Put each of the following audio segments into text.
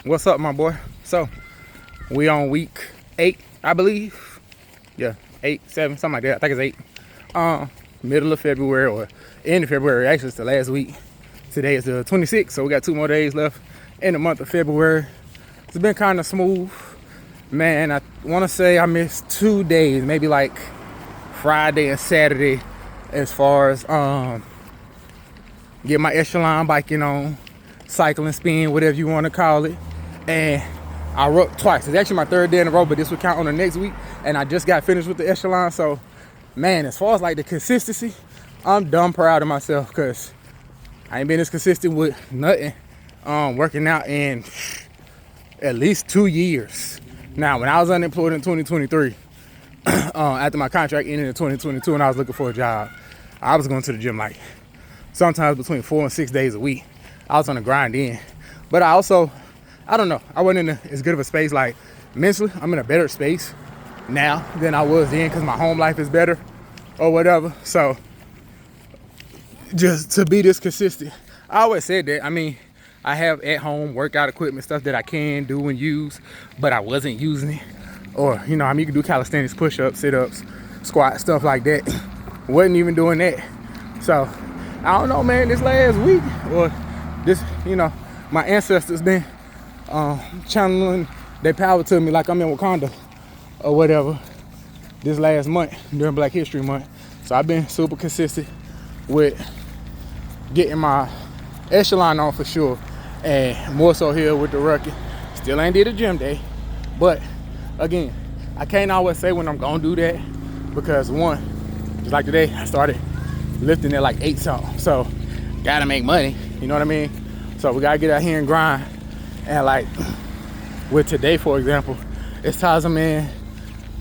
What's up, my boy? So, we on week 8, I believe. Yeah, 8, 7, something like that. I think it's 8. Middle of February or end of February. Actually, it's the last week. Today is the 26th, so we got 2 more days left in the month of February. It's been kind of smooth. Man, I want to say I missed 2 days, maybe like Friday and Saturday, as far as get my Echelon biking on, cycling, spin, whatever you want to call it. And I rode twice. It's actually my 3rd day in a row, but this would count on the next week. And I just got finished with the Echelon. So, man, as far as like the consistency, I'm dumb proud of myself because I ain't been as consistent with nothing working out in at least 2 years. Now, when I was unemployed in 2023, after my contract ended in 2022 and I was looking for a job, I was going to the gym like sometimes between 4 and 6 days a week. I was on the grind in. But I don't know, I wasn't in as good of a space. Like mentally, I'm in a better space now than I was then because my home life is better or whatever. So just to be this consistent, I always said that. I mean, I have at home workout equipment, stuff that I can do and use, but I wasn't using it. Or, you know, I mean, you can do calisthenics, push-ups, sit-ups, squat, stuff like that. Wasn't even doing that. So I don't know, man, this last week or this, you know, my ancestors been channeling their power to me like I'm in Wakanda or whatever this last month during Black History Month. So I've been super consistent with getting my Echelon on for sure, and more so here with the Rucky. Still ain't did a gym day, but again, I can't always say when I'm gonna do that because one, just like today, I started lifting at like 8 something, so gotta make money, you know what I mean? So we gotta get out here and grind. And like with today, for example, it's Taza Man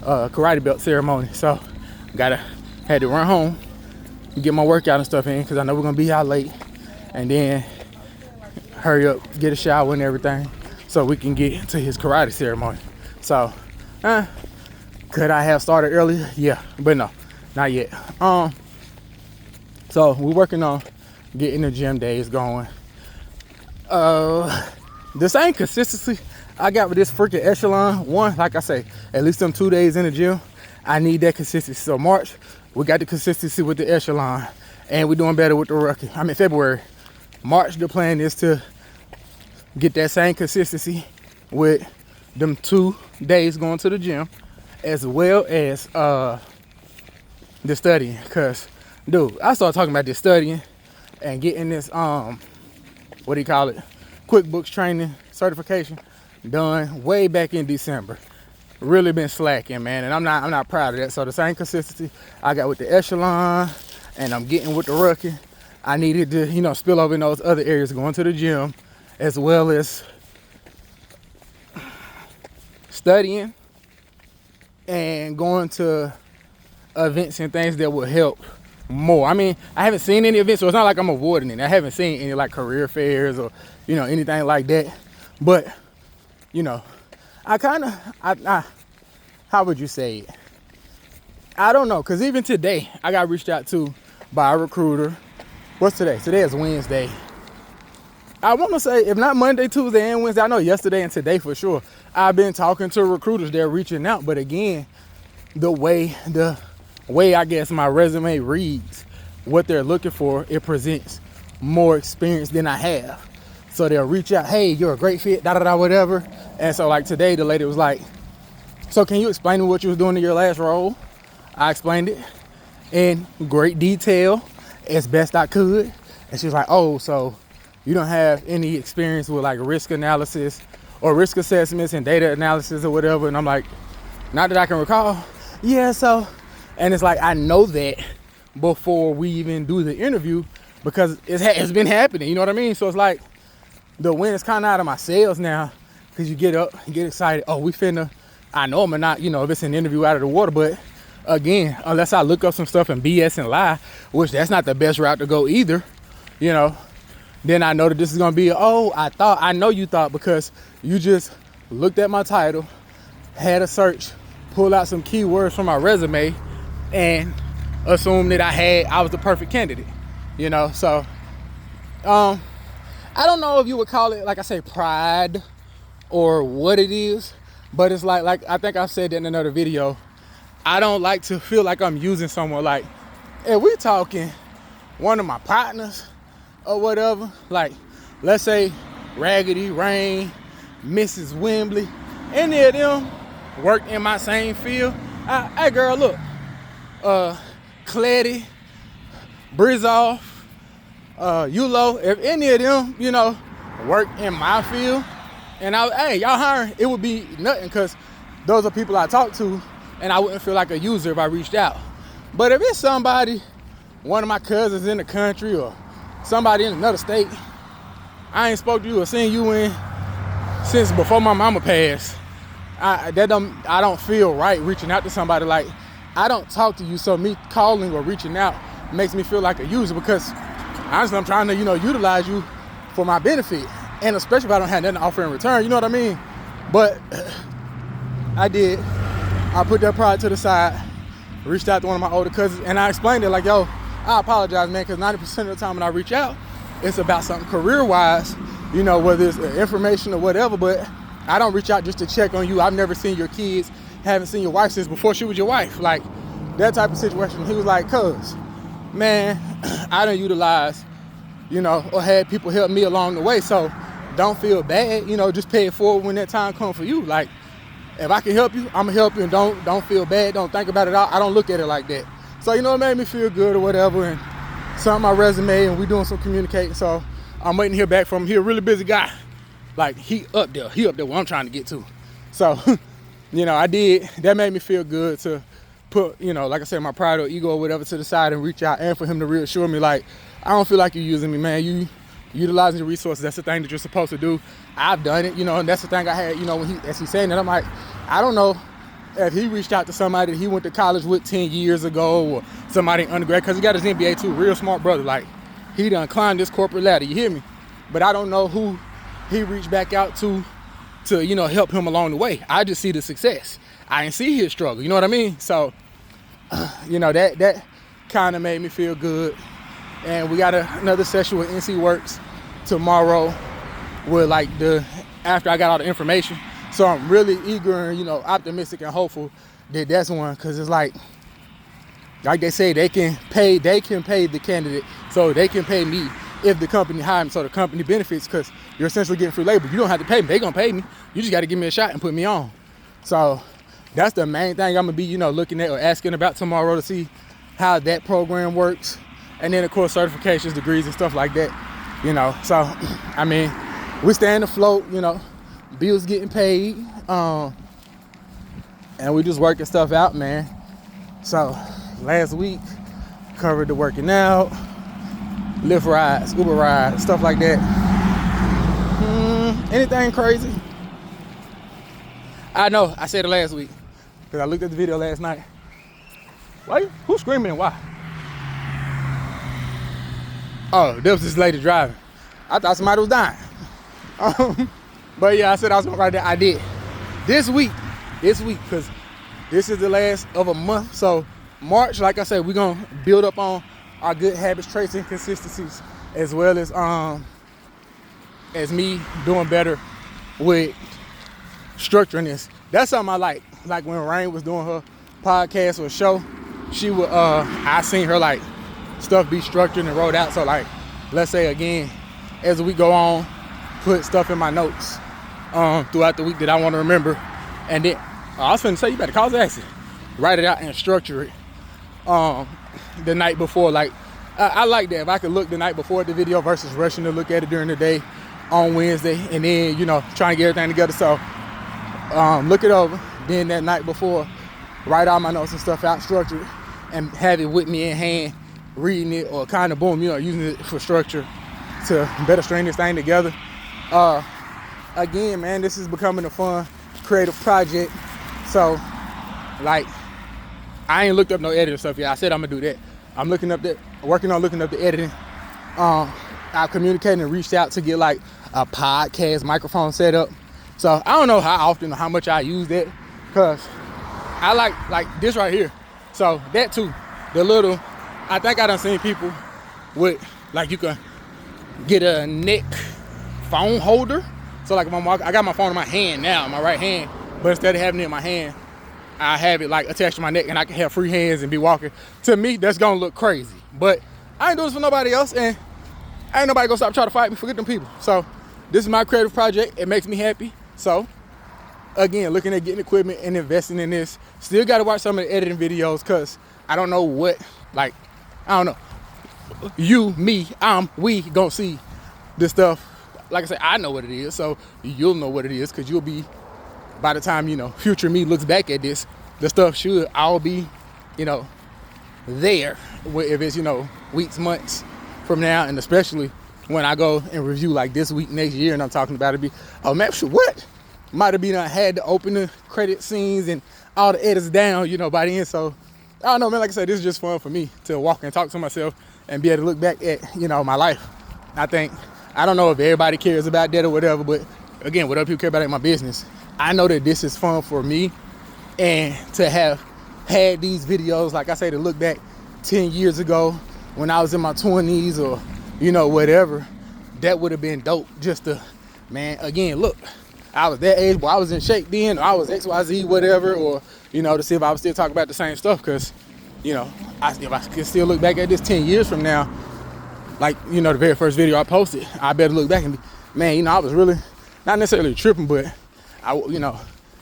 karate belt ceremony. So had to run home and get my workout and stuff in because I know we're gonna be out late, and then hurry up, get a shower and everything so we can get to his karate ceremony. So could I have started earlier? Yeah, but no, not yet. So we're working on getting the gym days going. The same consistency I got with this freaking Echelon. One, like I say, at least them 2 days in the gym, I need that consistency. So March, we got the consistency with the Echelon, and we're doing better with the Rucky. I mean February. March, the plan is to get that same consistency with them 2 days going to the gym, as well as the studying. Cause, dude, I started talking about this studying and getting this what do you call it? QuickBooks training certification done way back in December. Really been slacking, man, and I'm not proud of that. So the same consistency I got with the Echelon and I'm getting with the Rucky, I needed to, you know, spill over in those other areas, going to the gym, as well as studying and going to events and things that will help more. I mean, I haven't seen any events, so it's not like I'm avoiding it. I haven't seen any like career fairs or, you know, anything like that. But, you know, I how would you say it? I don't know, because even today, I got reached out to by a recruiter. What's today? Today is Wednesday. I want to say, if not Monday, Tuesday, and Wednesday, I know yesterday and today for sure, I've been talking to recruiters. They're reaching out. But again, the way I guess my resume reads, what they're looking for, it presents more experience than I have. So they'll reach out, hey, you're a great fit, whatever. And so like today, the lady was like, so can you explain to me what you was doing in your last role? I explained it in great detail as best I could. And she was like, oh, so you don't have any experience with like risk analysis or risk assessments and data analysis or whatever? And I'm like, not that I can recall. Yeah, so, and it's like, I know that before we even do the interview because it's been happening, you know what I mean? So it's like, the wind is kind of out of my sails now because you get up, you get excited. Oh, we finna, I know I'm not, you know, if it's an interview out of the water, but again, unless I look up some stuff and BS and lie, which that's not the best route to go either, you know, then I know that this is going to be, I know you thought because you just looked at my title, had a search, pulled out some keywords from my resume and assumed that I was the perfect candidate, you know? So, I don't know if you would call it, like I say, pride or what it is, but it's like I think I said that in another video. I don't like to feel like I'm using someone. Like, if we talking one of my partners or whatever, like let's say Raggedy, Rain, Mrs. Wembley, any of them work in my same field. Hey girl, look, Cleddy, Brizoff, Yulo, if any of them, you know, work in my field, and hey, y'all hiring, it would be nothing, because those are people I talk to, and I wouldn't feel like a user if I reached out. But if it's somebody, one of my cousins in the country or somebody in another state, I ain't spoke to you or seen you in since before my mama passed, I don't feel right reaching out to somebody. Like, I don't talk to you, so me calling or reaching out makes me feel like a user, because honestly, I'm trying to, you know, utilize you for my benefit, and especially if I don't have nothing to offer in return, you know what I mean? But I put that pride to the side, reached out to one of my older cousins, and I explained it like, yo, I apologize, man, because 90% of the time when I reach out, it's about something career-wise, you know, whether it's information or whatever, but I don't reach out just to check on you. I've never seen your kids, haven't seen your wife since before she was your wife. Like, that type of situation. He was like, cuz, man, I done utilized, you know, or had people help me along the way, so don't feel bad, you know, just pay it forward when that time comes for you. Like, if I can help you, I'm gonna help you, and don't feel bad, don't think about it. I don't look at it like that. So, you know, it made me feel good or whatever, and sent my resume, and we doing some communicating, so I'm waiting to hear back from him. He a really busy guy. Like, he up there where I'm trying to get to. So, you know, that made me feel good to put, you know, like I said, my pride or ego or whatever to the side and reach out, and for him to reassure me, like, I don't feel like you're using me, man. You utilizing the resources, that's the thing that you're supposed to do. I've done it, you know, and that's the thing I had, you know, as he's saying that, I'm like, I don't know if he reached out to somebody that he went to college with 10 years ago, or somebody in undergrad, because he got his MBA too, real smart brother. Like, he done climbed this corporate ladder, you hear me? But I don't know who he reached back out to, you know, help him along the way. I just see the success. I didn't see his struggle, you know what I mean? So, you know, that kind of made me feel good. And we got another session with NC Works tomorrow with after I got all the information. So I'm really eager and, you know, optimistic and hopeful that that's one, because it's like they say, they can pay the candidate, so they can pay me if the company hires me, so the company benefits, because you're essentially getting free labor. You don't have to pay me, they gonna pay me. You just gotta give me a shot and put me on. So that's the main thing I'm gonna be, you know, looking at or asking about tomorrow, to see how that program works. And then, of course, certifications, degrees, and stuff like that, you know. So, I mean, we staying afloat, you know, bills getting paid, and we just working stuff out, man. So, last week, covered the working out, Lyft rides, Uber rides, stuff like that. Anything crazy? I know, I said it last week, because I looked at the video last night. Who's screaming and why? Oh, there was this lady driving. I thought somebody was dying. But yeah, I said I was gonna write that. I did. This week, because this is the last of a month. So March, like I said, we're gonna build up on our good habits, traits, and consistencies, as well as me doing better with structuring this. That's something I like. Like when Rain was doing her podcast or show, she would I seen her like stuff be structured and wrote out. So like, let's say again, as we go on, put stuff in my notes throughout the week that I want to remember. And then I was finna say, you better cause an accident. Write it out and structure it the night before. Like, I like that. If I could look the night before at the video versus rushing to look at it during the day on Wednesday, and then, you know, trying to get everything together. So look it over. Then that night before, write all my notes and stuff out, structure it, and have it with me in hand, reading it, or kind of boom, you know, using it for structure to better string this thing together. Again, man, this is becoming a fun, creative project. So, like, I ain't looked up no editing stuff yet. I said I'm gonna do that. I'm working on looking up the editing. I communicated and reached out to get like a podcast microphone set up. So I don't know how often or how much I use that, because I like this right here. So that too, the little, I think I done seen people with, like, you can get a neck phone holder So like if I'm walking, I got my phone in my hand now, my right hand, but instead of having it in my hand, I have it like attached to my neck and I can have free hands and be walking. To me, that's gonna look crazy. But I ain't doing this for nobody else, and ain't nobody gonna stop trying to fight me. Forget them people. So this is my creative project. It makes me happy. So again, looking at getting equipment and investing in this. Still gotta watch some of the editing videos because I don't know what, like, I don't know. You, me, we gonna see this stuff. Like I said, I know what it is, so you'll know what it is because you'll be, by the time, you know, future me looks back at this, the stuff should all be, you know, there. If it's, you know, weeks, months from now, and especially when I go and review like this week, next year, and I'm talking about it, be, oh man, what? Might have been, I had to open the credit scenes and all the edits down, you know, by the end. So I don't know, man, like I said, this is just fun for me to walk and talk to myself and be able to look back at, you know, my life. I don't know if everybody cares about that or whatever, but again, what other people care about ain't my business. I know that this is fun for me, and to have had these videos, like I say, to look back 10 years ago when I was in my 20s or, you know, whatever, that would have been dope just to, man, again, look, I was that age, but I was in shape then, or I was XYZ, whatever, or, you know, to see if I was still talking about the same stuff, because, you know, if I could still look back at this 10 years from now, like, you know, the very first video I posted, I better look back and be, man, you know, I was really, not necessarily tripping, but you know,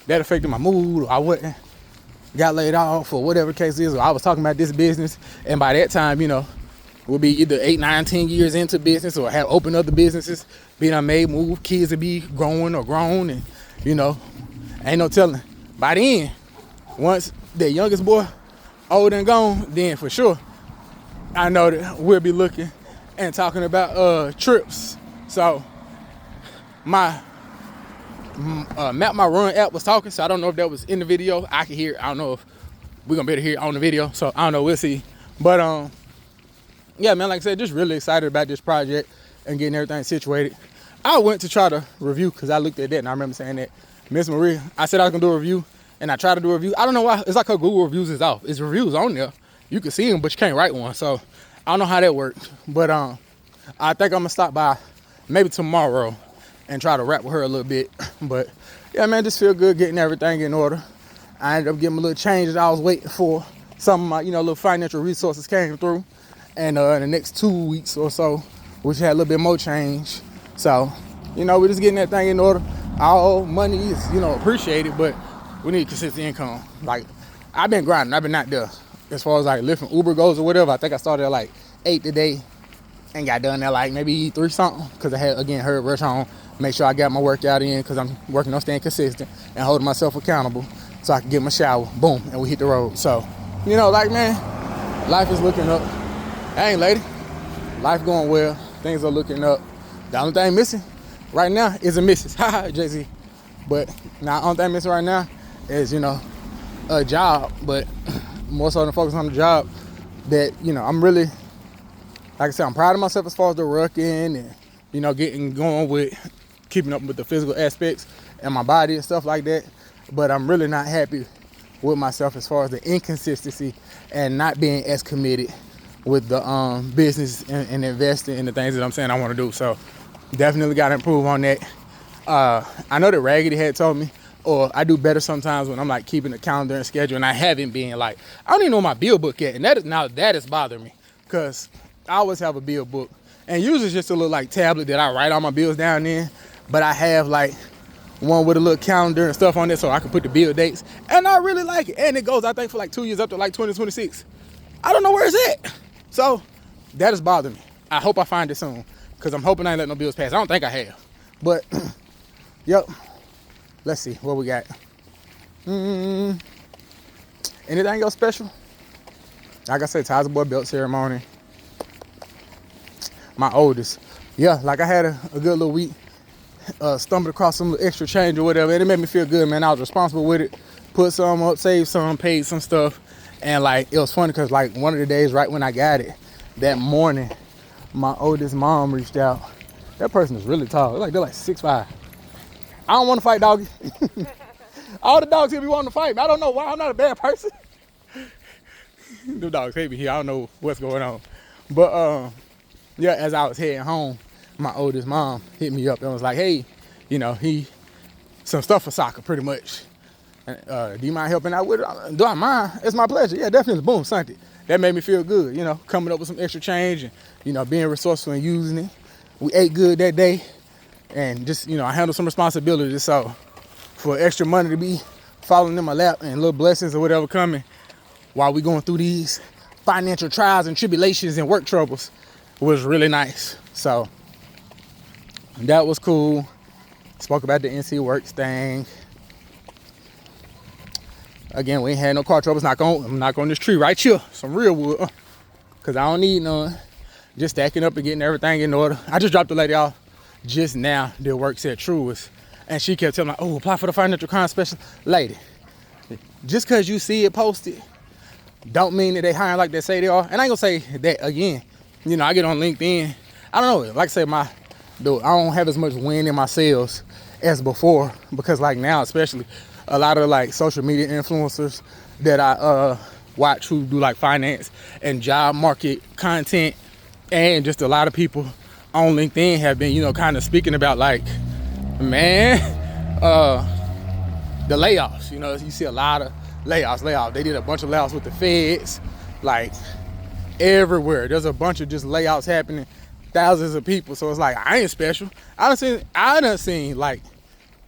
that affected my mood, or I wouldn't, got laid off, or whatever the case is, or I was talking about this business, and by that time, you know, we'll be either 8, 9, 10 years into business, or have opened other businesses, being I made move, kids to be growing or grown, and, you know, ain't no telling. By the end, once the youngest boy old and gone, then for sure, I know that we'll be looking and talking about trips. So my Map My Run app was talking, so I don't know if that was in the video. I can hear it. I don't know if we're gonna be able to hear it on the video, so I don't know, we'll see. But yeah, man, like I said, just really excited about this project and getting everything situated. I went to try to review, because I looked at that and I remember saying that Miss Maria, I said I was gonna do a review, and I tried to do a review. I don't know why. It's like her Google reviews is off. It's reviews on there, you can see them, but you can't write one. So I don't know how that worked, but I think I'm gonna stop by maybe tomorrow and try to rap with her a little bit. But yeah, man, just feel good getting everything in order. I ended up getting a little changes I was waiting for. Some of my, you know, little financial resources came through, and in the next 2 weeks or so, we should have a little bit more change. So, you know, we're just getting that thing in order. All money is, you know, appreciated, but we need consistent income. Like, I've been grinding. I've been out there. As far as like Lyft and Uber goes or whatever, I think I started at like 8 today and got done at like maybe 3 something, because I had, again, heard rush home, make sure I got my workout in, because I'm working on staying consistent and holding myself accountable so I can get my shower, boom, and we hit the road. So, you know, like, man, life is looking up. Hey, lady, life going well. Things are looking up. The only thing missing right now is a missus. Haha, Jay-Z. But now, the only thing missing right now is, you know, a job, but more so than focus on the job, that, you know, I'm really, like I said, I'm proud of myself as far as the rucking and, you know, getting going with keeping up with the physical aspects and my body and stuff like that. But I'm really not happy with myself as far as the inconsistency and not being as committed with the business and investing in the things that I'm saying I want to do. So definitely got to improve on that. I know that Raggedy had told me, or I do better sometimes when I'm like keeping the calendar and schedule, and I haven't been. Like, I don't even know my bill book yet, and that is bothering me, because I always have a bill book, and usually it's just a little like tablet that I write all my bills down in, but I have like one with a little calendar and stuff on it so I can put the bill dates, and I really like it, and it goes, I think, for like 2 years up to like 2026. I don't know where it's at, so that is bothering me. I hope I find it soon, because I'm hoping I ain't let no bills pass. I don't think I have, but yep. Let's see what we got. Anything else special? Like I said, Tyler Boy belt ceremony. My oldest. Yeah, like I had a good little week. Stumbled across some extra change or whatever, and it made me feel good, man. I was responsible with it. Put some up, saved some, paid some stuff. And like, it was funny because like one of the days right when I got it, that morning, my oldest mom reached out. That person is really tall. They're like 6'5". I don't want to fight, doggy. All the dogs here be wanting to fight me. I don't know why. I'm not a bad person. The dogs hate me here. I don't know what's going on. But yeah, as I was heading home, my oldest mom hit me up and was like, hey, some stuff for soccer pretty much. Do you mind helping out with it? Do I mind? It's my pleasure. Yeah, definitely. Boom, sent it. That made me feel good, coming up with some extra change and, being resourceful and using it. We ate good that day and just, I handled some responsibilities. So for extra money to be falling in my lap and little blessings or whatever coming while we going through these financial trials and tribulations and work troubles was really nice. So that was cool. Spoke about the NC Works thing. Again, we ain't had no car troubles. I'm knock on this tree right here. Some real wood. Because I don't need none. Just stacking up and getting everything in order. I just dropped the lady off just now that works at Truist. And she kept telling me, oh, apply for the financial crime specialist. Lady, just because you see it posted, don't mean that they hiring like they say they are. And I ain't going to say that again. I get on LinkedIn. I don't know. Like I said, I don't have as much wind in my sails as before. Because like now, especially, a lot of like social media influencers that I watch who do like finance and job market content, and just a lot of people on LinkedIn have been, kind of speaking about like, man, the layoffs. You see a lot of layoffs. They did a bunch of layoffs with the feds, like everywhere. There's a bunch of just layoffs happening, thousands of people. So it's like, I ain't special. I done seen like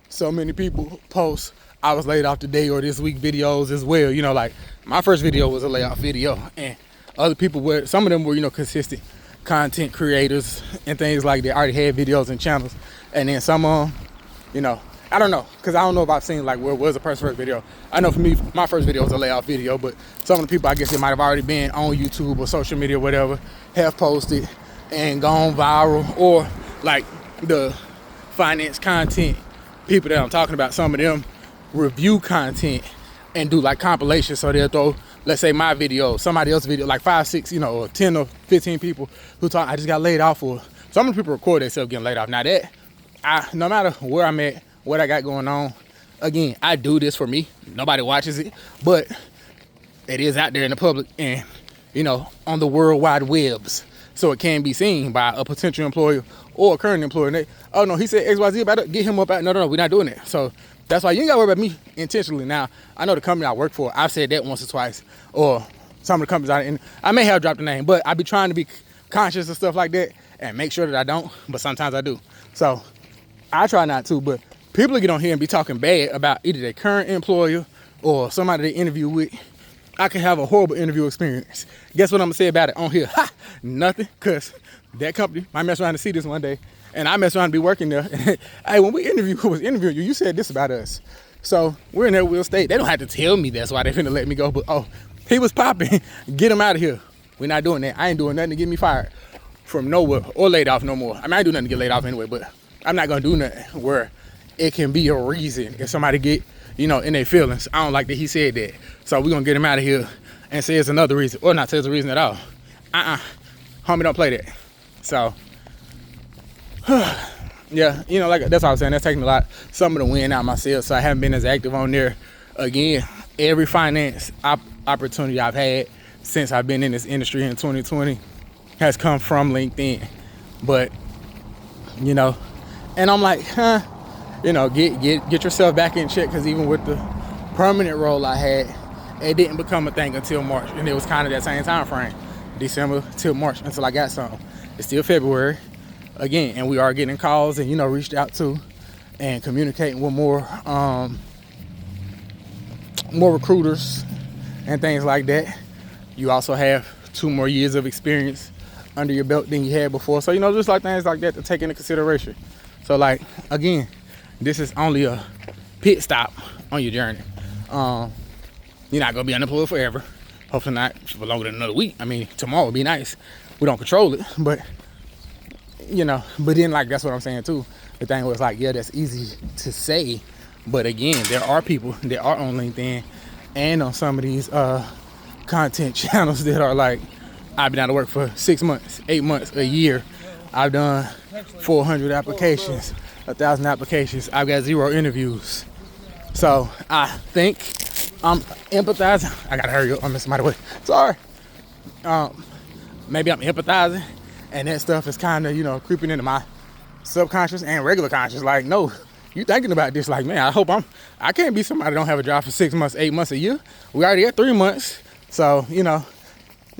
so many people post I was laid off today or this week videos as well. Like my first video was a layoff video, and other people were, some of them were, consistent content creators and things like that, already had videos and channels. And then some of them, I don't know, because I don't know if I've seen like where was the first video. I know for me, my first video was a layoff video, but some of the people, I guess it might have already been on YouTube or social media or whatever, have posted and gone viral. Or like the finance content people that I'm talking about, some of them review content and do like compilations. So they'll throw, let's say my video, somebody else's video, like 5, 6, or 10 or 15 people who talk, I just got laid off. Or some of the people record themselves getting laid off. Now that, no matter where I'm at, what I got going on, again, I do this for me. Nobody watches it, but it is out there in the public and, on the world wide webs. So it can be seen by a potential employer or a current employer. And they, oh no, he said XYZ about it, get him up out. No, we're not doing that. So that's why you ain't got to worry about me intentionally. Now, I know the company I work for, I've said that once or twice, or some of the companies, and I may have dropped the name, but I be trying to be conscious of stuff like that and make sure that I don't, but sometimes I do. So I try not to, but people get on here and be talking bad about either their current employer or somebody they interview with. I could have a horrible interview experience. Guess what I'm gonna say about it on here? Ha! Nothing, because that company might mess around to see this one day, and I mess around to be working there. Hey, when we was interviewing you, you said this about us. So we're in that real estate. They don't have to tell me that's why they finna let me go, but oh, he was popping. Get him out of here. We're not doing that. I ain't doing nothing to get me fired from nowhere or laid off no more. I mean, I ain't do nothing to get laid off anyway, but I'm not gonna do nothing where it can be a reason if somebody get, in their feelings. I don't like that he said that. So we're gonna get him out of here and say it's another reason, or not say it's a reason at all. Homie, don't play that. So, yeah, like that's all I'm saying. That's taking some of the wind out myself. So I haven't been as active on there. Again, every finance opportunity I've had since I've been in this industry in 2020 has come from LinkedIn. But, and I'm like, get yourself back in check, because even with the permanent role I had, it didn't become a thing until March, and it was kind of that same time frame, December till March, until I got some. It's still February again, and we are getting calls and reached out to and communicating with more recruiters and things like that. You also have 2 more years of experience under your belt than you had before, so just like things like that to take into consideration. So like, again, this is only a pit stop on your journey. You're not gonna be unemployed forever. Hopefully not for longer than another week. I mean, tomorrow would be nice. We don't control it, but but then like, that's what I'm saying too. The thing was like, yeah, that's easy to say, but again, there are people that are on LinkedIn and on some of these content channels that are like, I've been out of work for 6 months, 8 months, a year. I've done 400 applications, 1,000 applications. I've got 0 interviews. So I think I'm empathizing. I gotta hurry up. I'm missing my way. Sorry. Maybe I'm empathizing, and that stuff is kind of, creeping into my subconscious and regular conscious. Like, no, you thinking about this like, man, I can't be somebody that don't have a job for 6 months, 8 months, a year. We already at 3 months. So,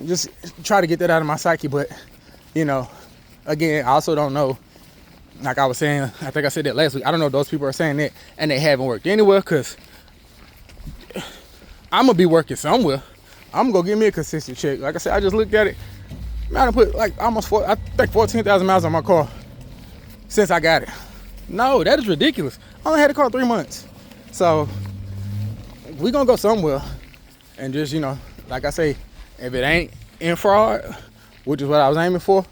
just try to get that out of my psyche. But, again, I also don't know, like I was saying, I think I said that last week, I don't know if those people are saying that and they haven't worked anywhere, because I'm going to be working somewhere. I'm going to go get me a consistent check. Like I said, I just looked at it. Man, I put like almost 14,000 miles on my car since I got it. No, that is ridiculous. I only had the car 3 months. So we going to go somewhere and just, like I say, if it ain't in fraud, which is what I was aiming for,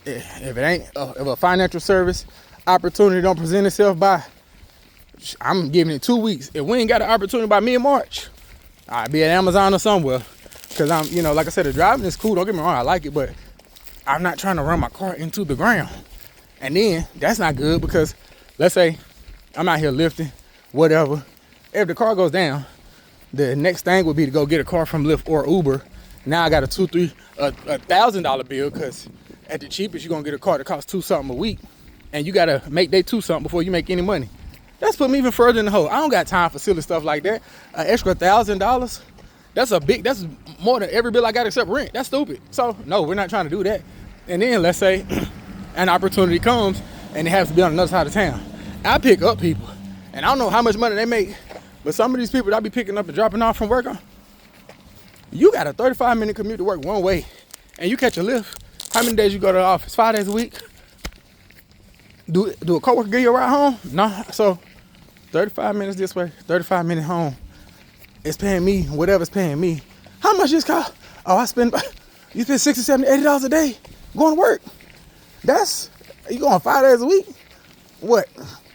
if it ain't if a financial service opportunity don't present itself by, I'm giving it 2 weeks. If we ain't got an opportunity by mid-March, I'll be at Amazon or somewhere. Because I'm, like I said, the driving is cool. Don't get me wrong, I like it, but I'm not trying to run my car into the ground. And then that's not good, because let's say I'm out here lifting, whatever. If the car goes down, the next thing would be to go get a car from Lyft or Uber. Now I got a $1,000 bill, because at the cheapest you're gonna get a car that costs $2 something a week, and you gotta make that $2 something before you make any money. That's put me even further in the hole. I don't got time for silly stuff like that. An extra $1,000. That's more than every bill I got except rent. That's stupid. So no, we're not trying to do that. And then let's say an opportunity comes and it has to be on another side of town. I pick up people, and I don't know how much money they make, but some of these people that I be picking up and dropping off from work on, you got a 35-minute commute to work one way, and you catch a Lyft. How many days you go to the office? 5 days a week? Do a coworker give you a ride home? No. So 35 minutes this way, 35 minutes home. It's paying me whatever's paying me. How much this cost? Oh, you spend $60, $70, $80 a day going to work. You going 5 days a week? What?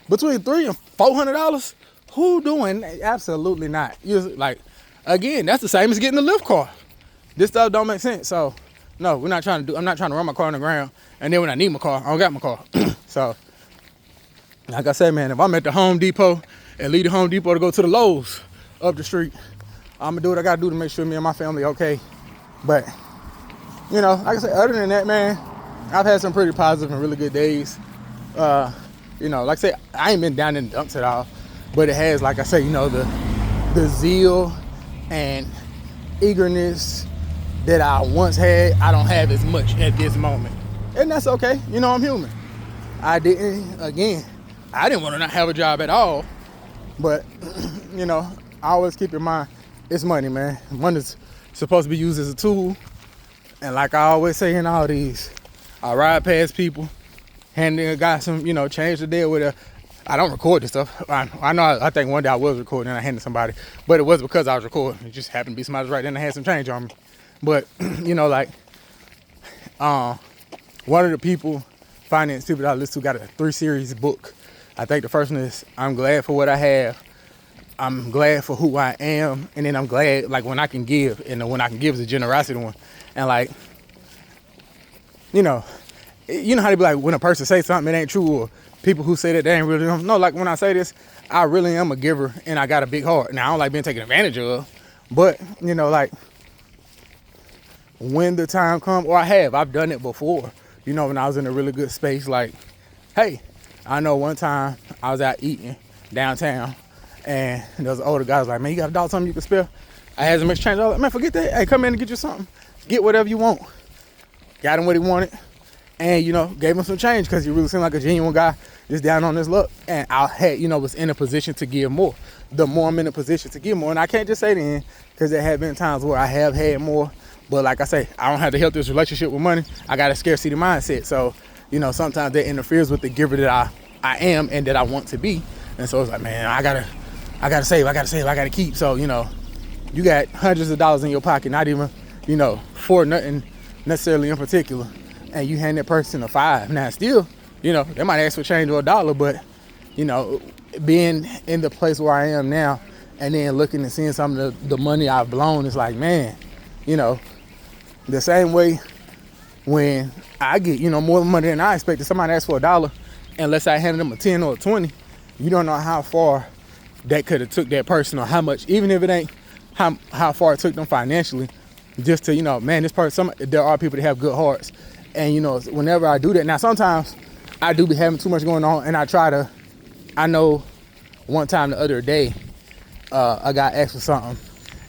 Between $300 and $400? Who doing that? Absolutely not. Again, that's the same as getting a Lyft car. This stuff don't make sense. So no, I'm not trying to run my car on the ground, and then when I need my car, I don't got my car. So like I said, man, if I'm at the Home Depot and leave the Home Depot to go to the Lowe's up the street, I'm gonna do what I gotta do to make sure me and my family okay. But like I said, other than that, man, I've had some pretty positive and really good days. Like I said, I ain't been down in the dumps at all, but it has, like I say, the zeal and eagerness that I once had, I don't have as much at this moment, and that's okay. I'm human. I didn't want to not have a job at all, but I always keep in mind, it's money, man. Money's supposed to be used as a tool. And like I always say in all these, I ride past people, handing a guy some, change the deal with I don't record this stuff. I think one day I was recording and I handed somebody, but it wasn't because I was recording. It just happened to be somebody right there and I had some change on me. But, one of the finance people that I listen to got a 3-series book. I think the first one is, I'm glad for what I have. I'm glad for who I am, and then I'm glad when I can give, and when I can give is a generosity one. And how they be like, when a person say something it ain't true, or people who say that they ain't really no. Like when I say this, I really am a giver, and I got a big heart. Now I don't like being taken advantage of, but when the time comes, or I've done it before. When I was in a really good space, hey, I know one time I was out eating downtown. And there was an older guy was like, man, you got $1 something you can spare? I had some exchange. I was like, man, forget that. Hey, come in and get you something. Get whatever you want. Got him what he wanted. And, gave him some change, because he really seemed like a genuine guy, just down on his luck. And I had, was in a position to give more. The more I'm in a position to give more. And I can't just say then, because there have been times where I have had more. But like I say, I don't have the healthiest relationship with money. I got a scarcity mindset. So, sometimes that interferes with the giver that I am and that I want to be. And so it's like, man, I gotta save, I gotta keep. So, you got hundreds of dollars in your pocket, not even, for nothing necessarily in particular. And you hand that person a $5. Now still, they might ask for change or $1, but, being in the place where I am now, and then looking and seeing some of the money I've blown, it's like, man, the same way when I get, more money than I expected, somebody asks for $1, and let's say I handed them a 10 or a 20, you don't know how far that could have took that person, or how much, even if it ain't how far it took them financially, just to, man, this person, there are people that have good hearts. And, whenever I do that, now sometimes I do be having too much going on, and I try to I know one time the other day, a guy asked for something,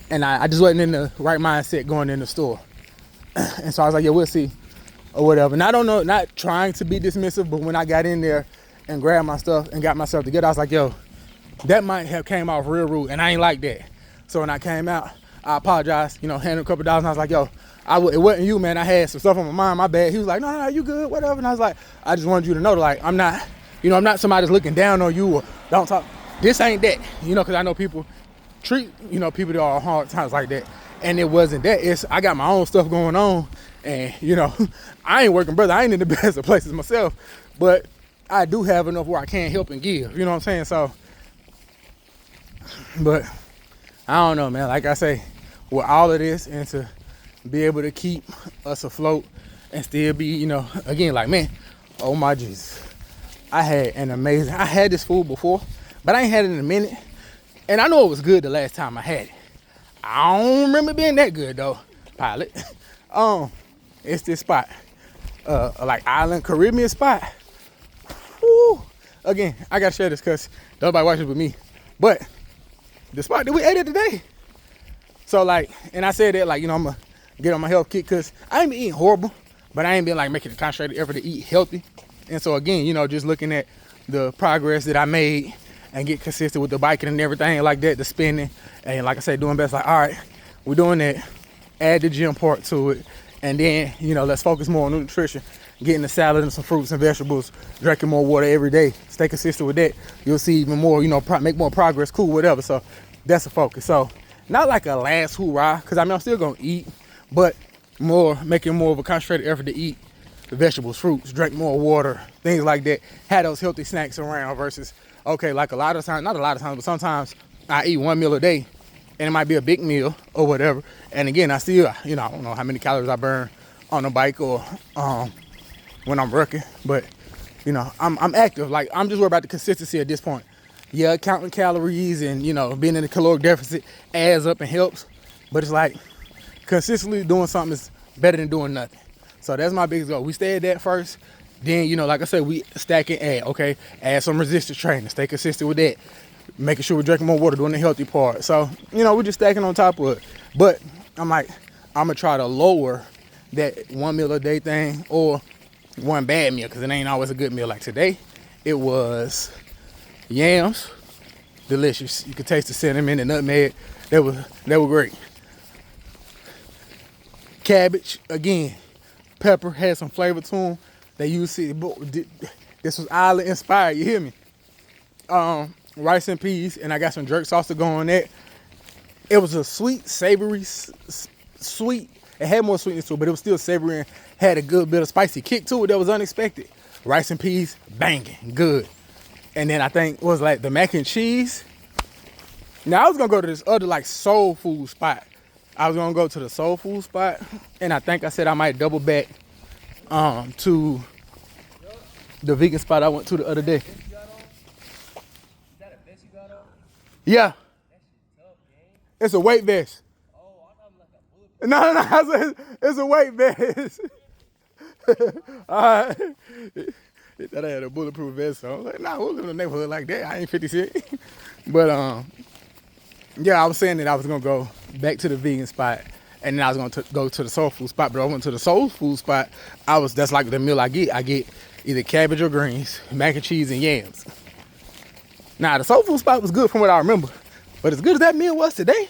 and I just wasn't in the right mindset going in the store. And so I was like, yeah, we'll see, or whatever. And I don't know, not trying to be dismissive, but when I got in there and grabbed my stuff and got myself together, I was like, yo, that might have came off real rude, and I ain't like that. So when I came out, I apologized, handed him a couple dollars, and I was like, yo, it wasn't you, man. I had some stuff on my mind, my bad. He was like, no, you good, whatever. And I was like, I just wanted you to know, like, I'm not somebody that's looking down on you or don't talk. This ain't that, because I know people treat, people that are hard times like that. And it wasn't that. I got my own stuff going on. And, I ain't working, brother. I ain't in the best of places myself. But I do have enough where I can help and give. You know what I'm saying? So, but I don't know, man. Like I say, with all of this and to be able to keep us afloat and still be, again, like, man, oh my Jesus. I had this food before, but I ain't had it in a minute. And I know it was good the last time I had it. I don't remember being that good though, Pilot. It's this spot, like Island Caribbean spot. Woo. Again, I gotta share this because nobody watches with me. But the spot that we ate at today. So like, and I said that like, I'm gonna get on my health kick because I ain't been eating horrible, but I ain't been like making a concentrated effort to eat healthy. And so again, just looking at the progress that I made and get consistent with the biking and everything like that, the spinning, and like I said, doing best. Like, all right, we're doing that. Add the gym part to it, and then let's focus more on nutrition, getting the salad and some fruits and vegetables, drinking more water every day. Stay consistent with that. You'll see even more. Make more progress. Cool, whatever. So that's a focus. So not like a last hoorah, because I'm still gonna eat, but making more of a concentrated effort to eat the vegetables, fruits, drink more water, things like that. Have those healthy snacks around versus, okay, like a lot of times, not a lot of times, but sometimes I eat one meal a day and it might be a big meal or whatever. And again, I still, I don't know how many calories I burn on a bike or when I'm working, but I'm active. Like, I'm just worried about the consistency at this point. Yeah, counting calories and, being in a caloric deficit adds up and helps, but it's like consistently doing something is better than doing nothing. So that's my biggest goal. We stay at that first. Then, like I said, we stack and add. Okay, add some resistance training. Stay consistent with that. Making sure we're drinking more water, doing the healthy part. So, we're just stacking on top of it. But I'm like, I'm going to try to lower that one meal a day thing or one bad meal, because it ain't always a good meal. Like today, it was yams. Delicious. You could taste the cinnamon and nutmeg. They were great. Cabbage, again. Pepper had some flavor to them. They used this was island inspired. You hear me? Rice and peas, and I got some jerk sauce to go on that. It was a sweet, savory, sweet. It had more sweetness to it, but it was still savory and had a good bit of spicy kick to it that was unexpected. Rice and peas, banging, good. And then I think it was like the mac and cheese. Now I was gonna go to this other like soul food spot. I was gonna go to the soul food spot, and I think I said I might double back to the vegan spot I went to the other day. Yeah. It's a weight vest. No. It's a weight vest. All right. He thought I had a bulletproof vest, so I was like, nah, we'll live in the neighborhood like that. I ain't 50 cent. But yeah, I was saying that I was gonna go back to the vegan spot, and then I was gonna go to the soul food spot. But I went to the soul food spot. That's like the meal I get. I get either cabbage or greens, mac and cheese, and yams. Now the soul food spot was good from what I remember, but as good as that meal was today,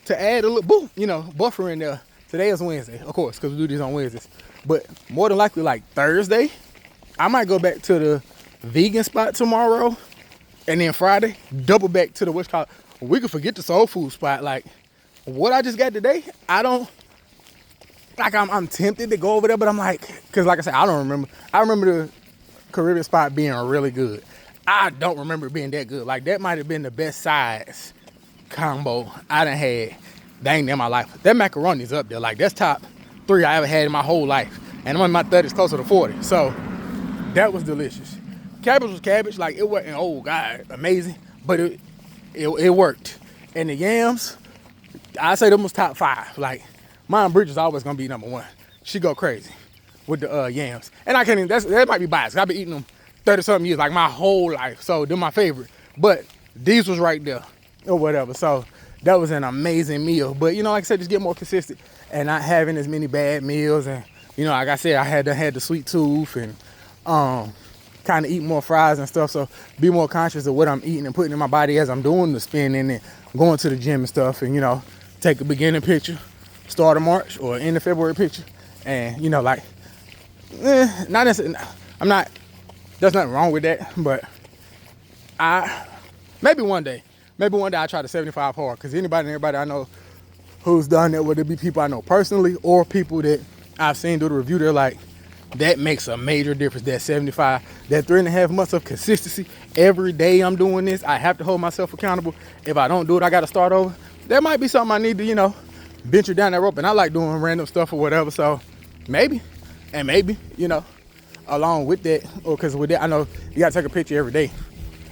to add a little buffer in there. Today is Wednesday, of course, because we do these on Wednesdays. But more than likely, like Thursday, I might go back to the vegan spot tomorrow, and then Friday double back to the what's called. We could forget the soul food spot. Like what I just got today, I don't like. I'm tempted to go over there, but I'm like, because like I said, I don't remember. I remember the Caribbean spot being really good. I don't remember it being that good. Like that might have been the best size combo I done had dang near my life. That macaroni's up there. Like that's top 3 I ever had in my whole life. And I'm in my 30s, closer to 40. So that was delicious. Cabbage was cabbage. Like it wasn't, oh God, amazing. But it worked. And the yams, I say them was top 5. Like Mom Bridges always gonna be number 1. She go crazy with the yams. And I can't even, that might be biased. I've been eating them 30 something years, like my whole life. So they're my favorite. But these was right there or whatever. So that was an amazing meal. But you know, like I said, just get more consistent and not having as many bad meals. And you know, like I said, I had the sweet tooth and kind of eat more fries and stuff. So be more conscious of what I'm eating and putting in my body as I'm doing the spinning and going to the gym and stuff. And you know, take a beginning picture, start of March or end of February picture. And you know, like, not necessarily, I'm not, there's nothing wrong with that, but maybe one day I try the 75 hard, because anybody and everybody I know who's done that, whether it be people I know personally or people that I've seen do the review, they're like, that makes a major difference, that 75, that 3.5 months of consistency. Every day I'm doing this, I have to hold myself accountable. If I don't do it, I got to start over. That might be something I need to, you know, venture down that rope. And I like doing random stuff or whatever, so maybe, you know, along with that, or because with that, I know you got to take a picture every day.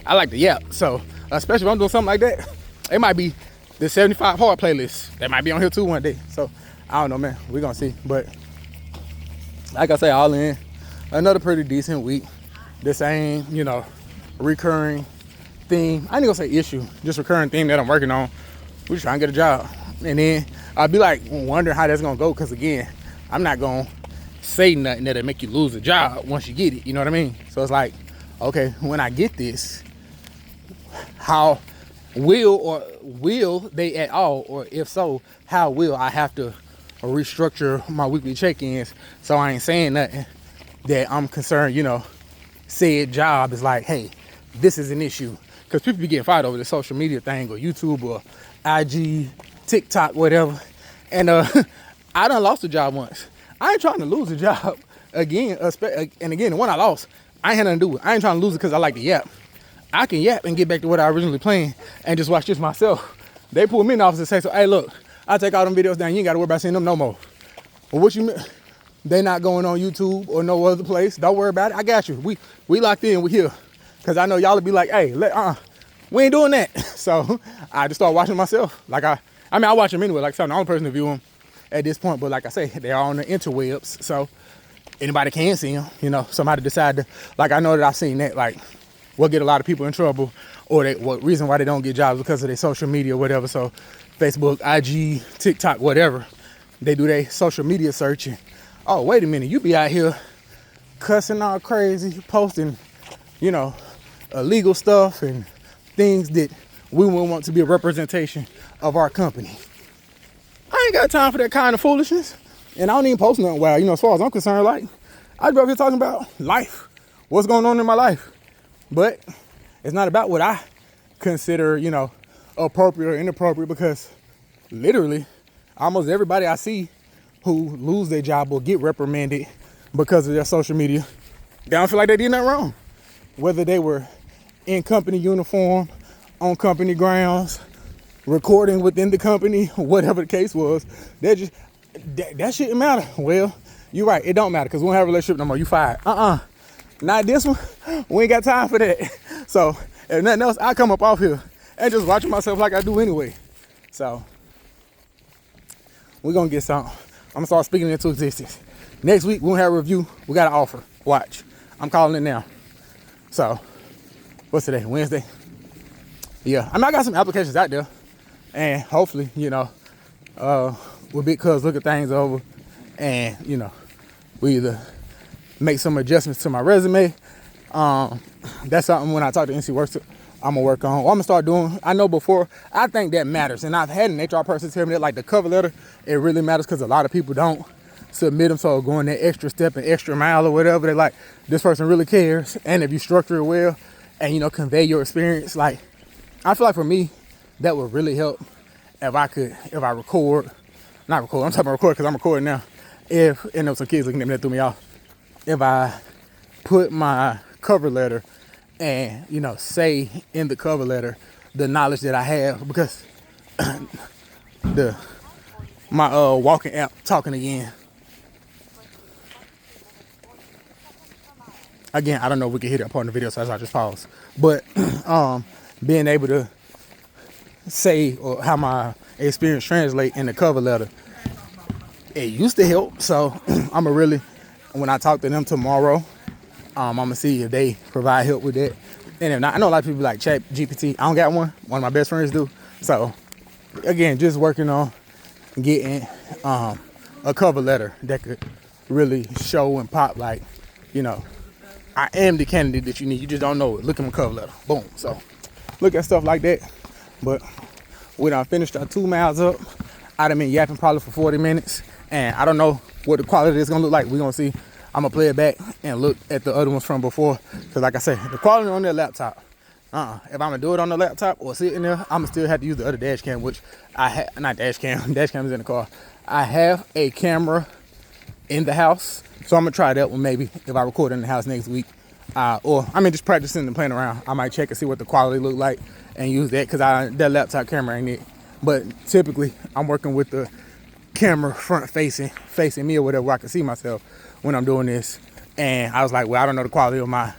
I like the yap, so especially if I'm doing something like that, it might be the 75 hard playlist. That might be on here too one day. So I don't know, man. We're gonna see. But like I say, all in, another pretty decent week. The same, you know, recurring theme. I ain't gonna say issue, just recurring theme that I'm working on. We're just trying to get a job. And then I'll be like wondering how that's gonna go, because again, I'm not gonna say nothing that'll make you lose a job once you get it. You know what I mean? So it's like, okay, when I get this, how will they at all, or if so, how will I have to restructure my weekly check-ins so I ain't saying nothing that I'm concerned, you know, said job is like, hey, this is an issue. Because people be getting fired over the social media thing, or YouTube, or IG, TikTok, whatever. And I done lost a job once. I ain't trying to lose a job again. And again, the one I lost, I ain't had nothing to do with it. I ain't trying to lose it because I like to yap. I can yap and get back to what I originally planned and just watch this myself. They pull me in the office and say, so, hey, look, I'll take all them videos down. You ain't got to worry about seeing them no more. Well, what you mean? They not going on YouTube or no other place. Don't worry about it. I got you. We locked in. We here. Because I know y'all will be like, hey, we ain't doing that. So I just start watching myself. Like I watch them anyway. Like I'm the only person to view them at this point. But like I say, they're on the interwebs. So anybody can see them. You know, somebody decided to, like I know that I've seen that, like, what get a lot of people in trouble, or what reason why they don't get jobs because of their social media or whatever. So Facebook, IG, TikTok, whatever, they do their social media searching. Oh, wait a minute, you be out here cussing all crazy, posting, you know, illegal stuff and things that we wouldn't want to be a representation of our company. I ain't got time for that kind of foolishness. And I don't even post nothing wild. You know, as far as I'm concerned, like, I'd be up here talking about life, what's going on in my life. But it's not about what I consider, you know, appropriate or inappropriate, because literally almost everybody I see who lose their job or get reprimanded because of their social media, they don't feel like they did nothing wrong. Whether they were in company uniform, on company grounds, recording within the company, whatever the case was, they're just, that shouldn't matter. Well, you're right, it don't matter, because we don't have a relationship no more. You fired. Not this one. We ain't got time for that. So if nothing else, I come up off here and just watch myself like I do anyway. So we're gonna get something. I'm gonna start speaking it into existence. Next week we'll have a review. We got an offer. Watch. I'm calling it now. So what's today? Wednesday. Yeah. I got some applications out there, and hopefully, you know, with Big Cuz look at things over, and you know, we either make some adjustments to my resume. That's something when I talk to NC Works, I'm gonna work on. Or I'm gonna start doing. I know before, I think that matters, and I've had an HR person tell me that, like, the cover letter, it really matters, because a lot of people don't submit them. So going that extra step and extra mile or whatever, they're like, this person really cares. And if you structure it well and, you know, convey your experience, like, I feel like for me, that would really help if I record, I'm talking about record because I'm recording now. And there was some kids looking at me that threw me off. If I put my cover letter and, you know, say in the cover letter the knowledge that I have, because my walking app talking again. Again, I don't know if we can hear that part in the video, so I just pause. But being able to say or how my experience translate in the cover letter, it used to help. So I'm really, when I talk to them tomorrow, I'm gonna see if they provide help with that. And if not, I know a lot of people like Chat GPT. I don't got one. One of my best friends do. So again, just working on getting a cover letter that could really show and pop like, you know, I am the candidate that you need. You just don't know it. Look at my cover letter. Boom. So look at stuff like that. But we done finished our 2 miles up. I done been yapping probably for 40 minutes. And I don't know what the quality is gonna look like. We're gonna see. I'm gonna play it back and look at the other ones from before. Cause like I said, the quality on that laptop, if I'm gonna do it on the laptop or sit in there, I'm gonna still have to use the other dash cam, which I have, not dash cam, dash cam is in the car. I have a camera in the house. So I'm gonna try that one maybe if I record in the house next week. Or I mean just practicing and playing around. I might check and see what the quality look like and use that because that laptop camera ain't it. But typically I'm working with the camera front facing me or whatever where I can see myself when I'm doing this. And I was like, well, I don't know the quality of my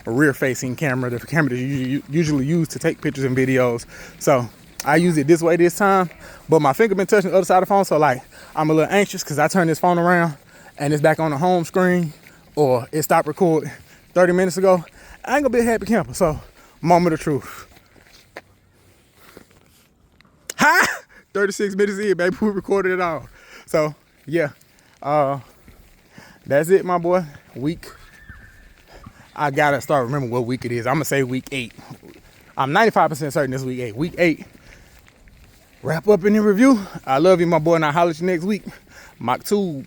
rear facing camera, the camera that you usually use to take pictures and videos. So I use it this way this time, but my finger been touching the other side of the phone. So like I'm a little anxious because I turned this phone around and it's back on the home screen or it stopped recording 30 minutes ago. I ain't gonna be a happy camper. So moment of truth. Ha! 36 minutes in, baby, we recorded it all. So yeah, that's it, my boy. Week. I gotta start remembering what week it is. I'm gonna say week 8. I'm 95% certain this week 8. Week 8. Wrap up in the review. I love you, my boy, and I'll holler at you next week. Mach 2.